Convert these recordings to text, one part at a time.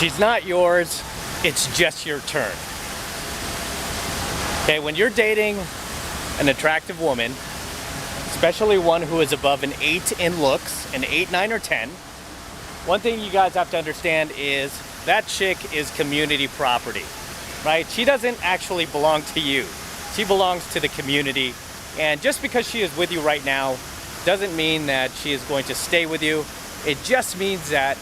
She's not yours, it's just your turn. Okay, when you're dating an attractive woman, especially one who is above an 8 in looks, an 8, 9, or 10, one thing you guys have to understand is that chick is community property, right? She doesn't actually belong to you. She belongs to the community, and just because she is with you right now doesn't mean that she is going to stay with you. It just means that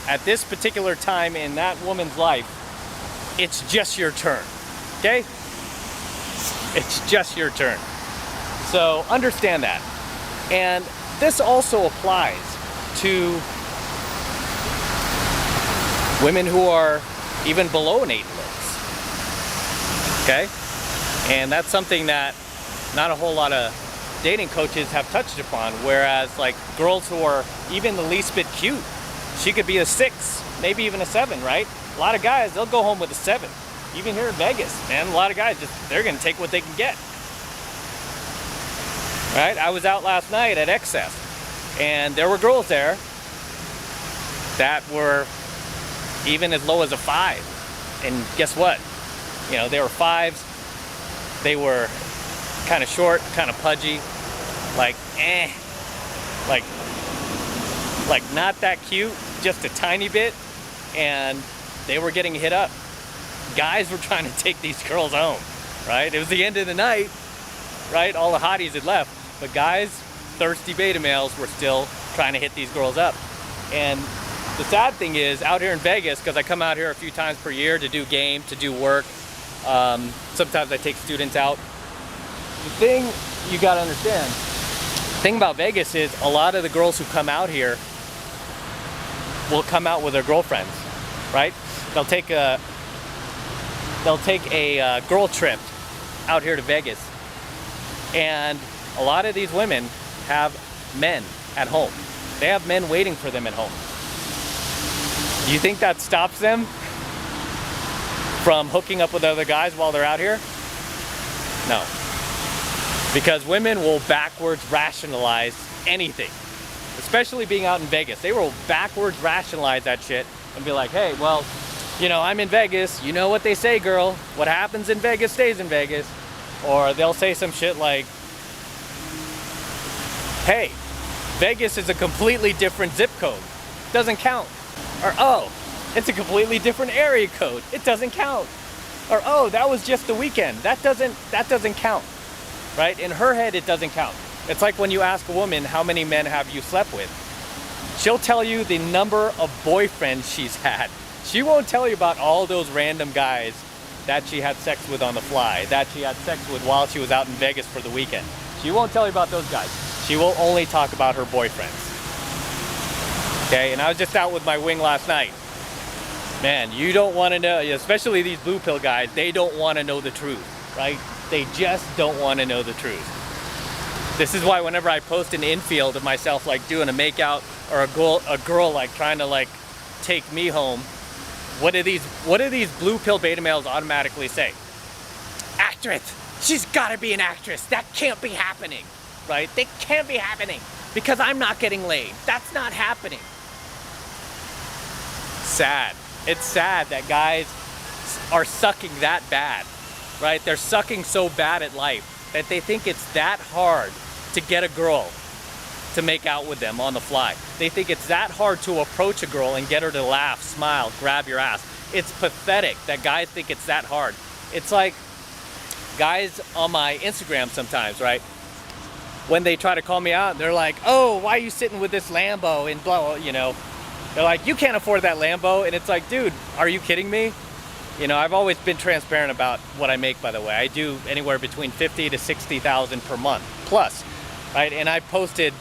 at this particular time in that woman's life, it's just your turn, okay? It's just your turn. So understand that. And this also applies to women who are even below an 8 looks, okay? And that's something that not a whole lot of dating coaches have touched upon, whereas like girls who are even the least bit cute, she could be a 6, maybe even a 7, right? A lot of guys, they'll go home with a 7. Even here in Vegas, man, a lot of guys they're gonna take what they can get. Right? I was out last night at Excess, and there were girls there that were even as low as a 5. And guess what? You know, they were 5s. They were kind of short, kind of pudgy, like not that cute, just a tiny bit, and they were getting hit up. Guys were trying to take these girls home, right? It was the end of the night, right? All the hotties had left, but guys, thirsty beta males, were still trying to hit these girls up. And the sad thing is, out here in Vegas, because I come out here a few times per year to do game, to do work, sometimes I take students out. The thing you gotta understand, the thing about Vegas is a lot of the girls who come out here will come out with their girlfriends, right? They'll take a girl trip out here to Vegas, and a lot of these women have men at home. They have men waiting for them at home. Do you think that stops them from hooking up with other guys while they're out here? No. Because women will backwards rationalize anything, especially being out in Vegas. They will backwards rationalize that shit and be like, hey, well, you know, I'm in Vegas. You know what they say, girl. What happens in Vegas stays in Vegas. Or they'll say some shit like, hey, Vegas is a completely different zip code. Doesn't count. Or, oh, it's a completely different area code. It doesn't count. Or, oh, that was just the weekend. That doesn't count. Right? In her head, it doesn't count. It's like when you ask a woman, how many men have you slept with? She'll tell you the number of boyfriends she's had. She won't tell you about all those random guys that she had sex with on the fly, that she had sex with while she was out in Vegas for the weekend. She won't tell you about those guys. She will only talk about her boyfriends. Okay, and I was just out with my wing last night. Man, you don't want to know, especially these blue pill guys, they don't want to know the truth, right? They just don't want to know the truth. This is why whenever I post an infield of myself like doing a makeout, or a girl like trying to like take me home, what do these blue pill beta males automatically say? Actress! She's gotta be an actress! That can't be happening! Right? They can't be happening! Because I'm not getting laid. That's not happening. Sad. It's sad that guys are sucking that bad. Right? They're sucking so bad at life that they think it's that hard to get a girl to make out with them on the fly. They think it's that hard to approach a girl and get her to laugh, smile, grab your ass. It's pathetic that guys think it's that hard. It's like guys on my Instagram sometimes, right? When they try to call me out, they're like, oh, why are you sitting with this Lambo and blah, blah, you know. They're like, you can't afford that Lambo. And it's like, dude, are you kidding me? You know, I've always been transparent about what I make, by the way. I do anywhere between $50,000 to $60,000 per month plus, right? And I posted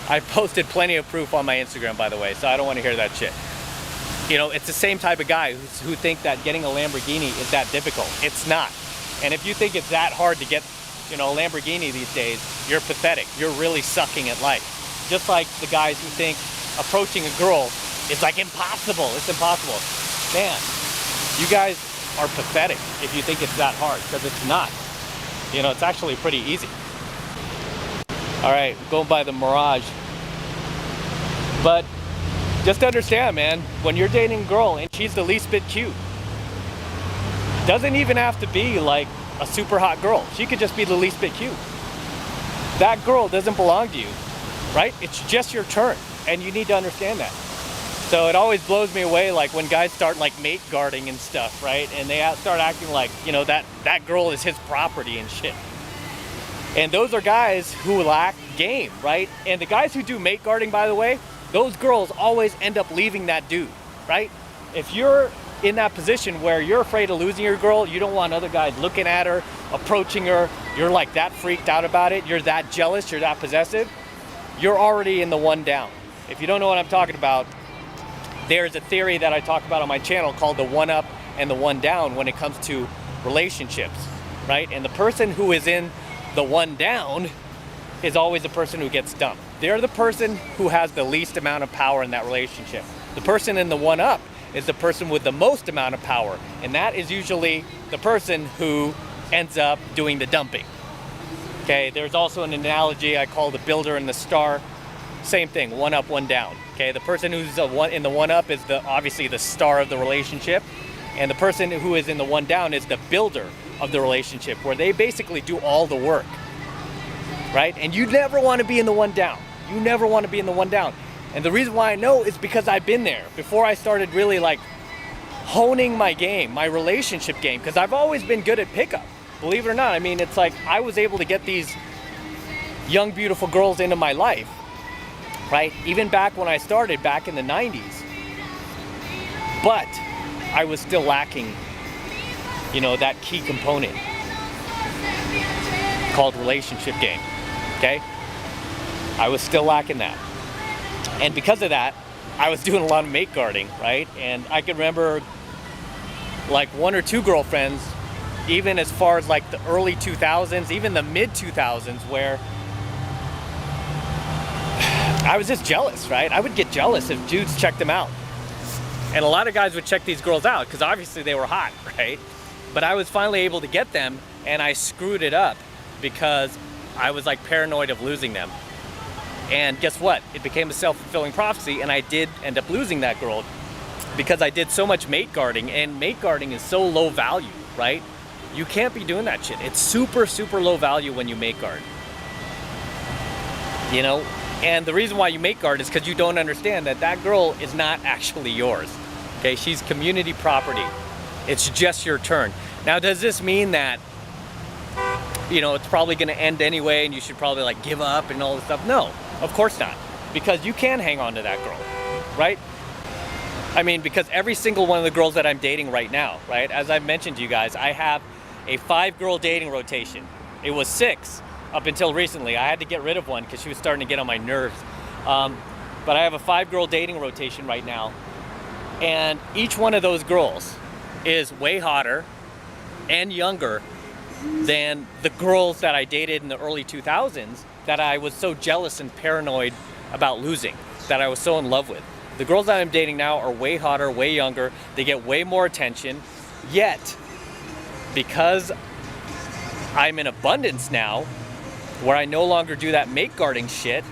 plenty of proof on my Instagram, by the way, so I don't want to hear that shit. You know, it's the same type of guy who think that getting a Lamborghini is that difficult. It's not. And if you think it's that hard to get, you know, a Lamborghini these days, you're pathetic. You're really sucking at life. Just like the guys who think approaching a girl is like impossible. It's impossible. Man, you guys are pathetic if you think it's that hard, because it's not. You know, it's actually pretty easy. All right, going by the Mirage. But Just understand, man, when you're dating a girl and she's the least bit cute, doesn't even have to be like a super hot girl. She could just be the least bit cute. That girl doesn't belong to you, right? It's just your turn, and you need to understand that. So it always blows me away, like when guys start like mate guarding and stuff, right? And they start acting like, you know, that girl is his property and shit. And those are guys who lack game, right? And the guys who do mate guarding, by the way, those girls always end up leaving that dude, right? If you're in that position where you're afraid of losing your girl, you don't want other guys looking at her, approaching her, you're like that freaked out about it, you're that jealous, you're that possessive, you're already in the one down. If you don't know what I'm talking about, there's a theory that I talk about on my channel called the one up and the one down when it comes to relationships, right? And the person who is in the one down is always the person who gets dumped. They're the person who has the least amount of power in that relationship. The person in the one up is the person with the most amount of power, and that is usually the person who ends up doing the dumping. Okay, there's also an analogy I call the builder and the star. Same thing, one up, one down. Okay, the person who's in the one up is obviously the star of the relationship, and the person who is in the one down is the builder of the relationship, where they basically do all the work, right? And you never want to be in the one down. You never want to be in the one down. And the reason why I know is because I've been there before I started really like honing my game, my relationship game, because I've always been good at pickup. Believe it or not, I mean, it's like I was able to get these young, beautiful girls into my life, right? Even back when I started back in the 90s. But I was still lacking, you know, that key component called relationship game, okay? I was still lacking that. And because of that, I was doing a lot of mate guarding, right? And I can remember like one or two girlfriends, even as far as like the early 2000s, even the mid 2000s, where I was just jealous, right? I would get jealous if dudes checked them out. And a lot of guys would check these girls out because obviously they were hot, right? But I was finally able to get them, and I screwed it up because I was like paranoid of losing them. And guess what? It became a self-fulfilling prophecy, and I did end up losing that girl because I did so much mate guarding, and mate guarding is so low value, right? You can't be doing that shit. It's super, super low value when you mate guard. You know? And the reason why you mate guard is because you don't understand that that girl is not actually yours. Okay? She's community property. It's just your turn. Now, does this mean that, you know, it's probably going to end anyway and you should probably like give up and all this stuff? No, of course not. Because you can hang on to that girl, right? I mean, because every single one of the girls that I'm dating right now, right? As I've mentioned to you guys, I have a 5-girl dating rotation. It was 6 up until recently. I had to get rid of one because she was starting to get on my nerves. But I have a 5-girl dating rotation right now. And each one of those girls is way hotter and younger than the girls that I dated in the early 2000s that I was so jealous and paranoid about losing, that I was so in love with. The girls that I'm dating now are way hotter, way younger, they get way more attention, yet because I'm in abundance now, where I no longer do that mate guarding shit,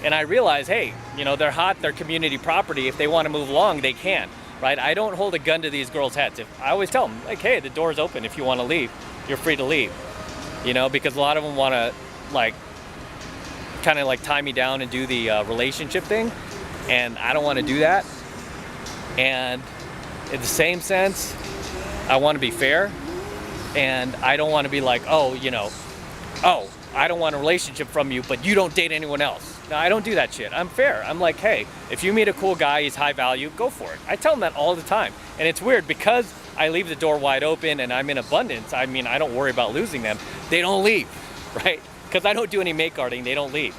and I realize, hey, you know, they're hot, they're community property, if they want to move along, they can, right? I don't hold a gun to these girls' heads. I always tell them, like, hey, the door's open, if you want to leave, you're free to leave, you know, because a lot of them want to, like, kind of like tie me down and do the relationship thing, and I don't want to do that. And in the same sense, I want to be fair, and I don't want to be like, oh, you know, oh, I don't want a relationship from you, but you don't date anyone else. No, I don't do that shit. I'm fair. I'm like, hey, if you meet a cool guy, he's high value, go for it. I tell them that all the time. And it's weird because I leave the door wide open and I'm in abundance. I mean, I don't worry about losing them. They don't leave, right? Because I don't do any mate guarding, they don't leave,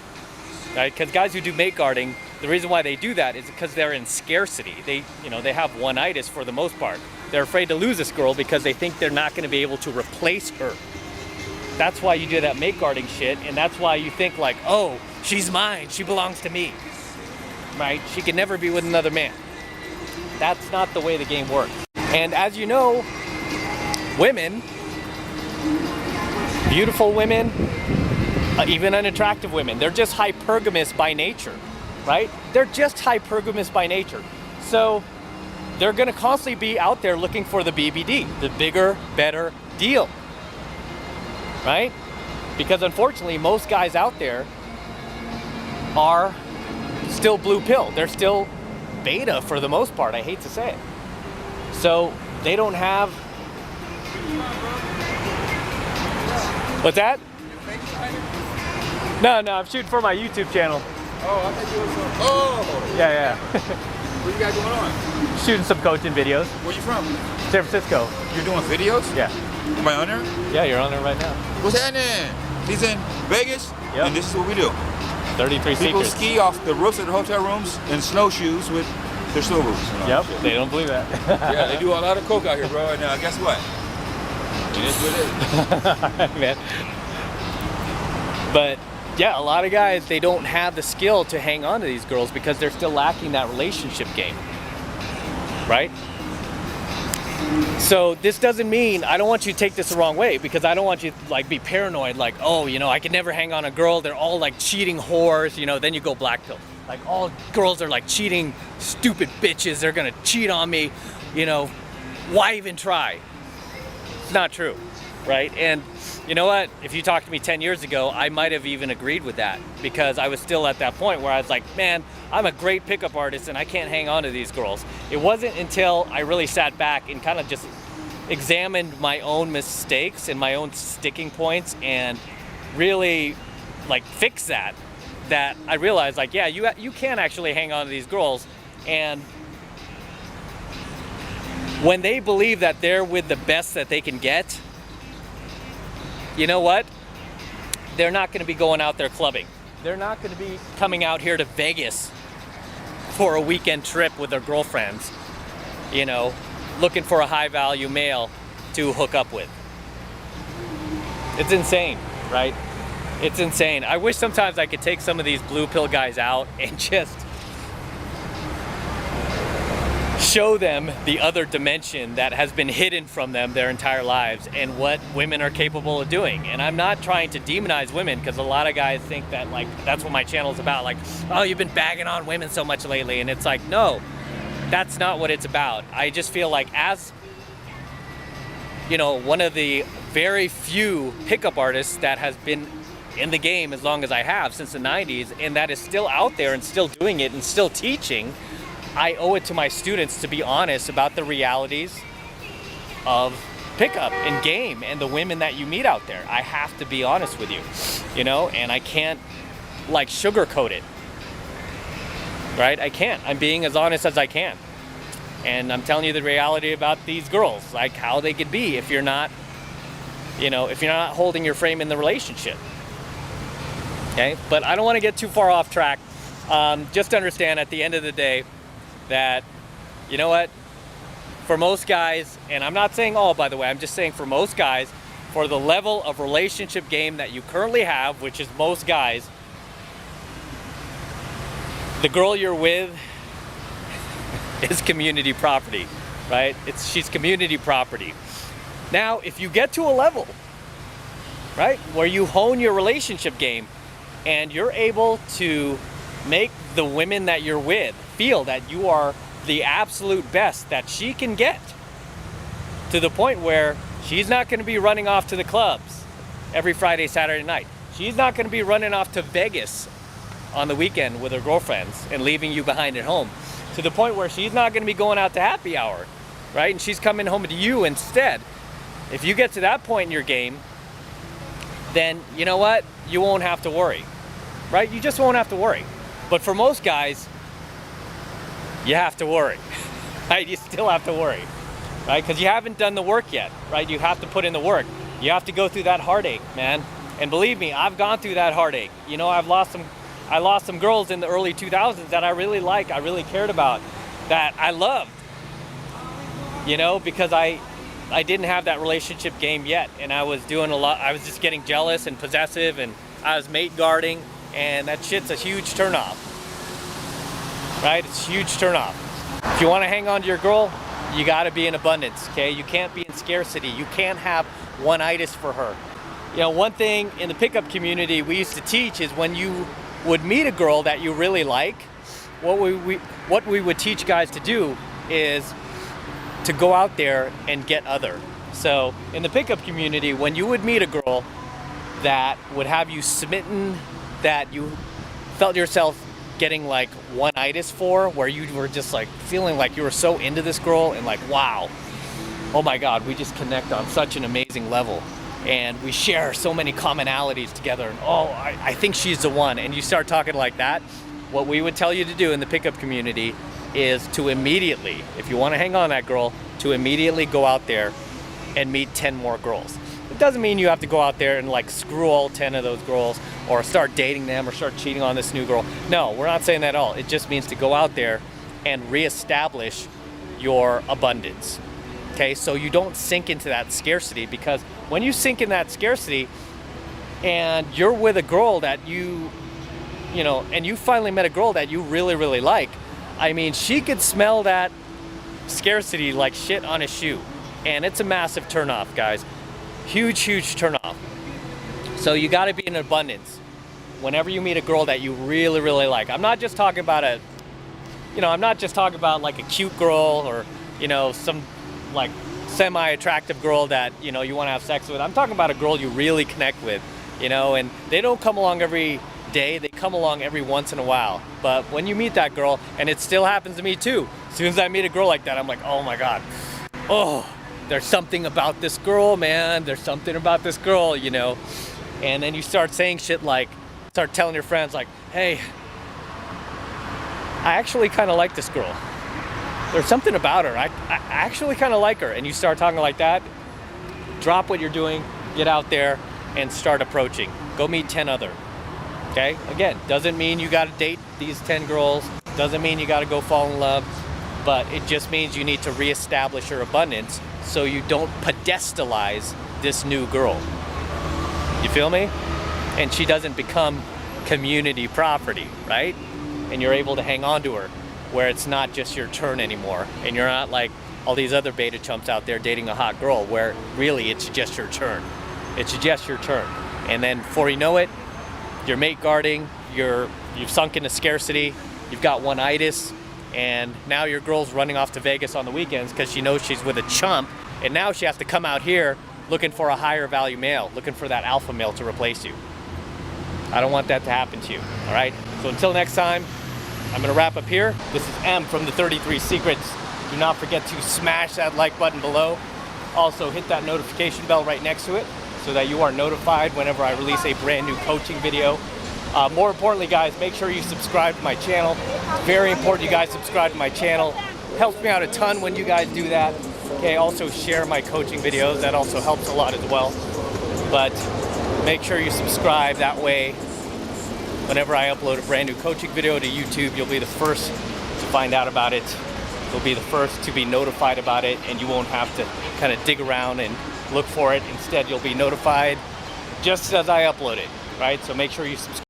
right? Because guys who do mate guarding, the reason why they do that is because they're in scarcity. They, you know, they have one-itis for the most part. They're afraid to lose this girl because they think they're not going to be able to replace her. That's why you do that mate guarding shit, and that's why you think like, oh, she's mine, she belongs to me, right? She can never be with another man. That's not the way the game works. And as you know, women, beautiful women, even unattractive women, they're just hypergamous by nature. right? They're just hypergamous by nature. So they're gonna constantly be out there looking for the BBD, the bigger, better deal, right? Because unfortunately, most guys out there are still blue pill. They're still beta for the most part, I hate to say it. So they don't have... What's that? No, I'm shooting for my YouTube channel. Oh, I thought you were Oh! Yeah. What you got going on? Shooting some coaching videos. Where you from? San Francisco. You're doing videos? Yeah. Am I on there? Yeah, you're on there right now. What's happening? He's in Vegas, Yep. and this is what we do. 33 People secrets. ski off the roofs of the hotel rooms in snowshoes with their snow boots. And all Yep, that shit. they don't believe that. Yeah, they do a lot of coke out here, bro. And guess what? It is what it is. Man. But yeah, a lot of guys, they don't have the skill to hang on to these girls because they're still lacking that relationship game, right? So this doesn't mean, I don't want you to take this the wrong way, because I don't want you to like be paranoid, like, oh, you know, I can never hang on a girl, they're all like cheating whores, you know, then you go black pill. Like all girls are like cheating, stupid bitches, they're gonna cheat on me, you know, why even try? It's not true, right? And you know what? If you talked to me 10 years ago, I might have even agreed with that, because I was still at that point where I was like, man, I'm a great pickup artist and I can't hang on to these girls. It wasn't until I really sat back and kind of just examined my own mistakes and my own sticking points and really like fix that I realized, like, yeah, you can actually hang on to these girls. And when they believe that they're with the best that they can get, you know what? They're not going to be going out there clubbing. They're not going to be coming out here to Vegas for a weekend trip with their girlfriends, you know, looking for a high value male to hook up with. It's insane, right? It's insane. I wish sometimes I could take some of these blue pill guys out and just show them the other dimension that has been hidden from them their entire lives and what women are capable of doing. And I'm not trying to demonize women, because a lot of guys think that like that's what my channel is about, like, oh, you've been bagging on women so much lately, and it's like, no, that's not what it's about. I just feel like, as you know, one of the very few pickup artists that has been in the game as long as I have, since the 90s, and that is still out there and still doing it and still teaching, I owe it to my students to be honest about the realities of pickup and game and the women that you meet out there. I have to be honest with you, you know, and I can't like sugarcoat it, right? I can't. I'm being as honest as I can. And I'm telling you the reality about these girls, like how they could be if you're not, you know, if you're not holding your frame in the relationship. Okay, but I don't want to get too far off track. Just understand at the end of the day that, you know what, for most guys, and I'm not saying all, by the way, I'm just saying for most guys, for the level of relationship game that you currently have, which is most guys, the girl you're with is community property, right? She's community property. Now, if you get to a level, right, where you hone your relationship game and you're able to make the women that you're with feel that you are the absolute best that she can get, to the point where she's not going to be running off to the clubs every Friday, Saturday night. She's not going to be running off to Vegas on the weekend with her girlfriends and leaving you behind at home, to the point where she's not going to be going out to happy hour, right? And she's coming home to you instead. If you get to that point in your game, then you know what? You won't have to worry, right? You just won't have to worry. But for most guys, you have to worry, right? You still have to worry, right? Because you haven't done the work yet, right? You have to put in the work. You have to go through that heartache, man. And believe me, I've gone through that heartache. You know, I lost some girls in the early 2000s that I really liked, I really cared about, that I loved, you know, because I didn't have that relationship game yet, and I was doing a lot. I was just getting jealous and possessive, and I was mate guarding, and that shit's a huge turnoff, right? It's a huge turnoff. If you want to hang on to your girl, you got to be in abundance, okay? You can't be in scarcity. You can't have one-itis for her. You know, one thing in the pickup community we used to teach is when you would meet a girl that you really like, what we would teach guys to do is to go out there and get other. So in the pickup community, when you would meet a girl that would have you smitten, that you felt yourself getting like one-itis for, where you were just like feeling like you were so into this girl and like, wow, oh my God, we just connect on such an amazing level. And we share so many commonalities together, and oh, I think she's the one. And you start talking like that, what we would tell you to do in the pickup community is to immediately, if you want to hang on that girl, to immediately go out there and meet 10 more girls. It doesn't mean you have to go out there and like screw all 10 of those girls or start dating them or start cheating on this new girl. No, we're not saying that at all. It just means to go out there and reestablish your abundance. Okay, so you don't sink into that scarcity, because when you sink in that scarcity and you're with a girl that you know, and you finally met a girl that you really, really like, I mean, she could smell that scarcity like shit on a shoe. And it's a massive turnoff, guys. Huge, huge turnoff. So you gotta be in abundance whenever you meet a girl that you really, really like. I'm not just talking about I'm not just talking about like a cute girl or, you know, some like semi-attractive girl that, you know, you wanna have sex with. I'm talking about a girl you really connect with, you know, and they don't come along every day, they come along every once in a while. But when you meet that girl, and it still happens to me too, as soon as I meet a girl like that, I'm like, oh my God, oh, there's something about this girl, man, there's something about this girl, you know. And then you start saying shit like, start telling your friends like, hey, I actually kind of like this girl. There's something about her, I actually kind of like her. And you start talking like that, drop what you're doing, get out there and start approaching. Go meet 10 other. Okay, again, doesn't mean you gotta date these 10 girls, doesn't mean you gotta go fall in love, but it just means you need to reestablish your abundance so you don't pedestalize this new girl. You feel me? And she doesn't become community property, right? And you're able to hang on to her where it's not just your turn anymore. And you're not like all these other beta chumps out there dating a hot girl where really it's just your turn. It's just your turn. And then before you know it, you're mate guarding, you've sunk into scarcity, you've got one-itis, and now your girl's running off to Vegas on the weekends because she knows she's with a chump, and now she has to come out here looking for a higher value male, looking for that alpha male to replace you. I don't want that to happen to you, all right? So until next time, I'm gonna wrap up here. This is M from the 33 Secrets. Do not forget to smash that like button below. Also hit that notification bell right next to it so that you are notified whenever I release a brand new coaching video. More importantly, guys, make sure you subscribe to my channel. It's very important you guys subscribe to my channel. Helps me out a ton when you guys do that. Okay, also share my coaching videos. That also helps a lot as well. But make sure you subscribe. That way, whenever I upload a brand new coaching video to YouTube, you'll be the first to find out about it. You'll be the first to be notified about it, and you won't have to kind of dig around and look for it. Instead, you'll be notified just as I upload it, right? So make sure you subscribe.